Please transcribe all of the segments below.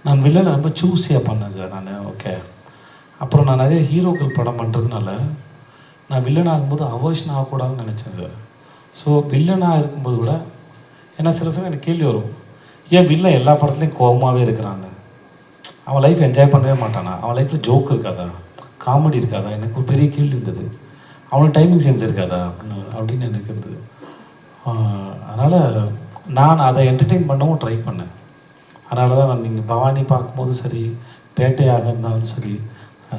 நான் வில்லனை ரொம்ப சூஸியாக பண்ணேன் சார் நான். ஓகே. அப்புறம் நான் நிறைய ஹீரோக்கள் படம் பண்ணுறதுனால நான் வில்லன் ஆகும்போது அவர்ஷன் ஆகக்கூடாதுன்னு நினச்சேன் சார். ஸோ வில்லனாக இருக்கும்போது கூட ஏன்னா சில சமயம் எனக்கு கேள்வி வரும், ஏன் வில்லன் எல்லா படத்துலையும் கோபமாகவே இருக்கிறான்னு? அவன் லைஃப் என்ஜாய் பண்ணவே மாட்டானா? அவன் லைஃப்பில் ஜோக் இருக்காதா, காமெடி இருக்காதா? எனக்கு ஒரு பெரிய கேள்வி இருந்தது. அவனுக்கு டைமிங் சென்ஸ் இருக்காதா அப்படின்னு எனக்கு இருந்தது. அதனால் நான் அதை என்டர்டெயின் பண்ணவும் ட்ரை பண்ணேன். அதனால தான் நான் நீங்கள் பவானி பார்க்கும்போதும் சரி, பேட்டையாக இருந்தாலும் சரி,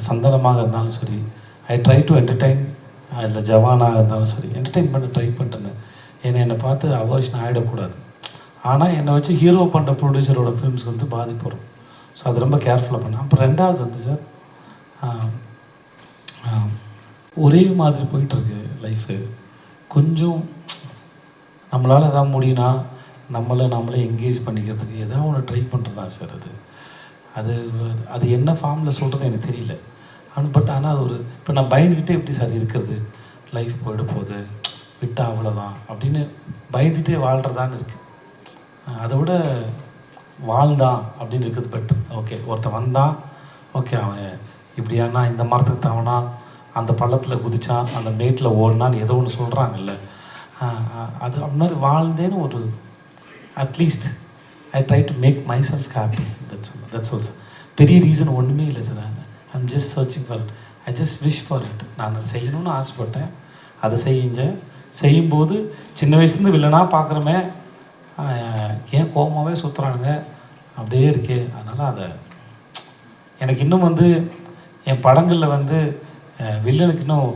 சந்தனமாக இருந்தாலும் சரி, ஐ ட்ரை டு என்டர்டெயின். இல்லை ஜவானாக இருந்தாலும் சரி, என்டர்டெயின் பண்ண ட்ரை பண்ணிட்டேன். ஏன்னா என்னை பார்த்து அவர்ஷன் ஆகிடக்கூடாது. ஆனால் என்னை வச்சு ஹீரோ பண்ணுற ப்ரொடியூசரோட ஃபிலிம்ஸ்க்கு வந்து பாதிப்பு வரும். ஸோ அது ரொம்ப கேர்ஃபுல்லாக பண்ணேன். அப்புறம் ரெண்டாவது வந்து சார், ஒரே மாதிரி போயிட்டுருக்கு லைஃபு. கொஞ்சம் நம்மளால் எதாவது முடியும்னா நம்மளே என்கேஜ் பண்ணிக்கிறதுக்கு ஏதாவது ஒன்று ட்ரை பண்ணுறது தான் சார். அது அது என்ன ஃபார்மில் சொல்கிறது எனக்கு தெரியல. ஆனால் அது ஒரு இப்போ நான் பயந்துக்கிட்டே எப்படி சார் இருக்கிறது, லைஃப் போயிட போகுது, விட்டா அவ்வளோதான் அப்படின்னு பயந்துகிட்டே வாழ்கிறதான்னு இருக்குது. அதை விட வாழ்ந்தான் அப்படின்னு இருக்கிறது பெட்டர். ஓகே, ஒருத்தன் வந்தான், ஓகே அவன் இப்படியானா இந்த மரத்துக்கு தவனா, அந்த பள்ளத்தில் குதித்தான், அந்த மேட்டில் ஓடினான்னு ஏதோ ஒன்று சொல்கிறாங்கல்ல, அது அந்த மாதிரி வாழ்ந்தேன்னு ஒரு at least I try to make myself happy. That's also பெரிய ரீசன் ஒன்றுமே இல்லை sir. I'm just searching for it. I just wish for it. நான் அதை செய்யணும்னு ஆசைப்பட்டேன், அதை செய்யும்போது சின்ன வயசுலேருந்து வில்லனாக பார்க்குறமே, ஏன் கோபமாகவே சுற்றுறானுங்க அப்படியே இருக்கே. அதனால் அதை எனக்கு இன்னும் வந்து என் படங்களில் வந்து வில்லனுக்கு இன்னும்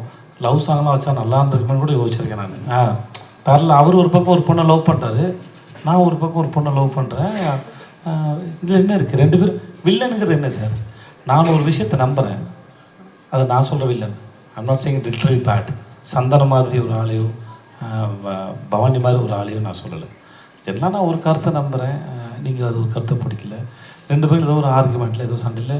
லவ் சாங்லாம் வச்சா நல்லா இருந்திருக்குமே கூட யோசிச்சிருக்கேன் நான். பேரல அவர் ஒரு பக்கம் ஒரு பொண்ணை லவ் பண்ணுறாரு, நான் ஒரு பக்கம் ஒரு பொண்ணை லவ் பண்ணுறேன். இதில் என்ன இருக்குது? ரெண்டு பேரும் வில்லனுங்கிறது என்ன சார்? நான் ஒரு விஷயத்தை நம்புகிறேன், அதை நான் சொல்கிற villain. I'm not saying literally bad. Santhanam மாதிரி ஒரு ஆளையோ பவானி மாதிரி ஒரு ஆளையோ நான் சொல்லலை. ஜென்ரலாக நான் ஒரு கருத்தை நம்புகிறேன், நீங்கள் அது ஒரு கருத்தை பிடிக்கல, ரெண்டு பேரும் ஏதோ ஒரு ஆர்குமெண்ட்டில் ஏதோ சண்டையில்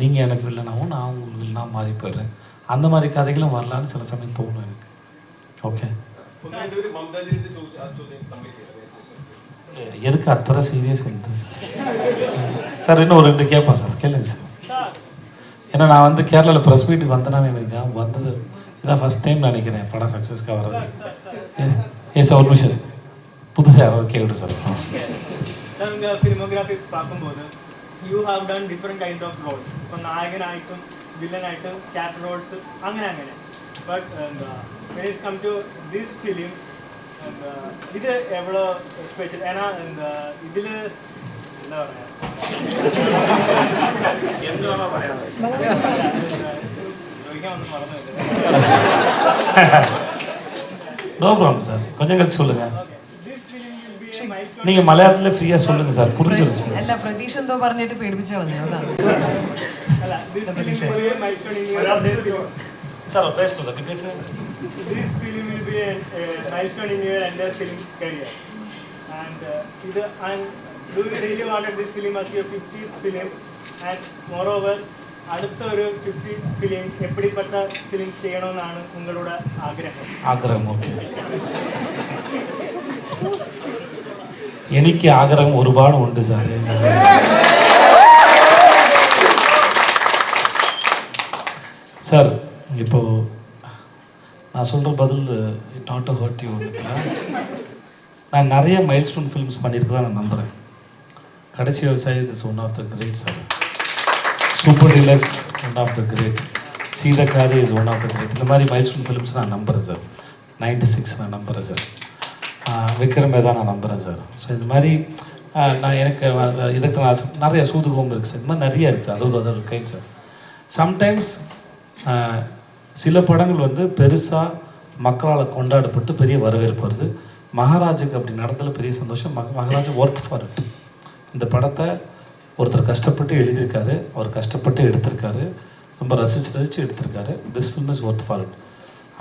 நீங்கள் எனக்கு வில்லனாகவும் நான் உங்களுக்கு வில்லனாக மாறி போயிடுறேன். அந்த மாதிரி கதைகளும் வரலான்னு சில சமயம் தோணும் எனக்கு. ஓகே, எதுக்கு அத்தனை சீரியஸ் இருந்தது சார்? இன்னும் ஒரு 2 கேட்பேன் சார், கேளுங்க சார். ஏன்னா நான் வந்து கேரளாவில் ப்ரெஸ் மீட்டுக்கு வந்தேனான்னு எனக்கு வந்தது இதான் ஃபஸ்ட் டைம் நினைக்கிறேன் படம் சக்ஸஸ்க்காக வர்றது. எஸ் சார், ஒரு நிமிஷம் சார், புதுசாக யாராவது கேட்கட்டும் சார். சார் உங்கள் ஃபிலிமோகிராஃபி பார்க்கும்போது you have done different kind of roles. இப்போ நாயகனாയിട്ടും വില്ലനായിട്ടും ക്യാരക്ടർ റോൾസ് അങ്ങനെ. But when it come to this film, ഇത് എவ்வளோ സ്പെഷ്യൽ? ஏன்னா ഇതിൽ എന്താ പറയുക, എന്ത് വേണോ പറയാം, ചോദിക്കാൻ ഒന്നും മറന്നില്ല. நோ ப்ராப்ளம் சார், கொஞ்சம் கழிச்சு சொல்லுங்கள். நீங்கள் மலையாளத்தில் ஃப்ரீயாக சொல்லுங்கள் சார், புரிஞ்சிருச்சு. അല്ല പ്രതീക്ഷ എന്തോ പറഞ്ഞിട്ട് പേടിപ്പിച്ചു കളഞ്ഞു, അതാണ്. சார் பேசணும் சார், பேசுங்க. This film will be a milestone in your entire film career. And do you really wanted this film as your 50th film? And moreover, അടുത്ത ഒരു 50 ഫിലിം എപ്പിടിപ്പെട്ട ഫിലിം ചെയ്യണമെന്നാണ് നിങ്ങളുടെ ആഗ്രഹം? ഓക്കെ, എനിക്ക് ആഗ്രഹം ഒരുപാട് ഉണ്ട് സാർ. சார் இப்போது நான் சொல்கிற பதில் it not a hurt you. நான் நிறைய மைல்ஸ்டோன் ஃபிலிம்ஸ் பண்ணியிருக்கதான் நான் நம்புகிறேன். Kadaisi Vivasayi is one of the great sir. Super Deluxe one of the great. Seethakaathi is one of the great. இந்த மாதிரி மைல்ஸ்டோன் ஃபிலிம்ஸ் நான் நம்புகிறேன் சார். 96 நான் நம்புகிறேன் சார். விக்ரமே தான் நான் நம்புகிறேன் சார். ஸோ இந்த மாதிரி நான் எனக்கு இதுக்கு நான் நிறைய சூதுகோம் இருக்குது சார். இந்த மாதிரி நிறைய இருக்குது சார். அதாவது ஒரு கைட் சார். சம்டைம்ஸ் சில படங்கள் வந்து பெருசாக மக்களால் கொண்டாடப்பட்டு பெரிய வரவேற்பு வருது. மகாராஜுக்கு அப்படி நடந்ததில் பெரிய சந்தோஷம். Maharaja worth for it. இந்த படத்தை ஒருத்தர் கஷ்டப்பட்டு எழுதியிருக்காரு, அவர் கஷ்டப்பட்டு எடுத்திருக்காரு, ரொம்ப ரசித்து எடுத்திருக்காரு. This film is worth for it.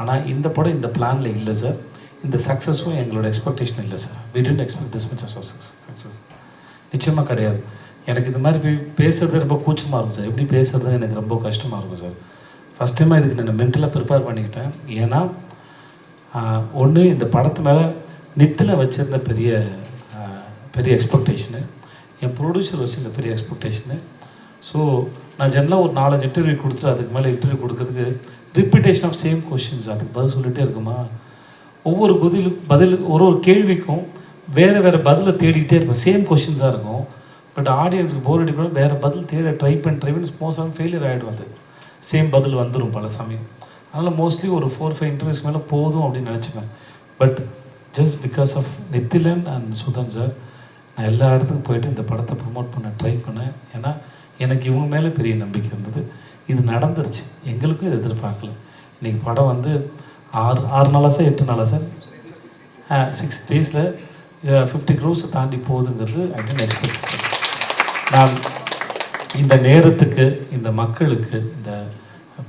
ஆனால் இந்த படம் இந்த பிளானில் இல்லை சார். இந்த சக்ஸஸும் எங்களோட எக்ஸ்பெக்டேஷன் இல்லை sir. We didn't expect this much of success. நிச்சயமாக கிடையாது. எனக்கு இந்த மாதிரி பேசுகிறது ரொம்ப கூச்சமாக இருக்கும் சார். எப்படி பேசுகிறதுன்னு எனக்கு ரொம்ப கஷ்டமாக இருக்கும் சார். ஃபஸ்ட் டைமாக இதுக்கு நான் மென்டலாக ப்ரிப்பேர் பண்ணிக்கிட்டேன். ஏன்னா ஒன்று இந்த படத்து மேலே நித்தில் வச்சுருந்த பெரிய எக்ஸ்பெக்டேஷனு. என் ப்ரொடியூசர் வச்சுருந்த பெரிய எக்ஸ்பெக்டேஷனு. ஸோ நான் ஜென்ரலாக ஒரு 4-5 இன்டர்வியூ கொடுத்துட்டு அதுக்கு மேலே இன்டர்வியூ கொடுக்கறதுக்கு ரிப்பீட்டேஷன் ஆஃப் சேம் கொஷின்ஸ், அதுக்கு பதில் சொல்லிகிட்டே இருக்குமா, ஒவ்வொரு பதில் ஒரு கேள்விக்கும் வேறு பதிலை தேடிக்கிட்டே இருப்பேன். சேம் கொஷின்ஸாக இருக்கும். பட் ஆடியன்ஸுக்கு போர் அடிக்கூட வேறு பதில் தேட ட்ரை பண்ணி மோஸ்ட் ஃபெயிலியர் ஆகிடும். அது சேம் பதில் வந்துடும் பல சமயம். அதனால் மோஸ்ட்லி ஒரு 4-5 இன்டர்வியூஸ்க்கு மேலே போதும் அப்படின்னு நினச்சிப்பேன். But just because of Nithilan and Sudhan sir நான் எல்லா இடத்துக்கும் போயிட்டு இந்த படத்தை ப்ரொமோட் பண்ண ட்ரை பண்ணேன். ஏன்னா எனக்கு இவங்க மேலே பெரிய நம்பிக்கை இருந்தது. இது நடந்துருச்சு, எங்களுக்கும் இது எதிர்பார்க்கல. இன்றைக்கி படம் வந்து 6 நாளா சார், 8 நாளா சார், 6 டேஸில் 50 crores தாண்டி போகுதுங்கிறது ஐ டோன்ட் எக்ஸ்பெக்ட் சார். நான் இந்த நேரத்துக்கு, இந்த மக்களுக்கு, இந்த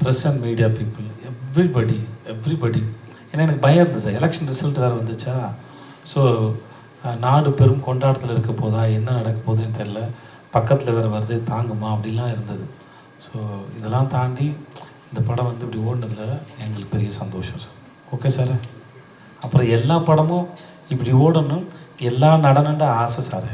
press and media people, everybody ஏன்னா எனக்கு பயம் இருந்தது சார். எலெக்ஷன் ரிசல்ட் வேறு வந்துச்சா. ஸோ நாடு பெரும் கொண்டாட்டத்தில் இருக்க போதா, என்ன நடக்க போகுதுன்னு தெரில, பக்கத்தில் வேறு வருது, தாங்குமா அப்படிலாம் இருந்தது. ஸோ இதெல்லாம் தாண்டி இந்த படம் வந்து இப்படி ஓடினதில் எங்களுக்கு பெரிய சந்தோஷம் சார். Okay sir. அப்புறம் எல்லா படமும் இப்படி ஓடணும், எல்லா நடனன்ற ஆசை சார்.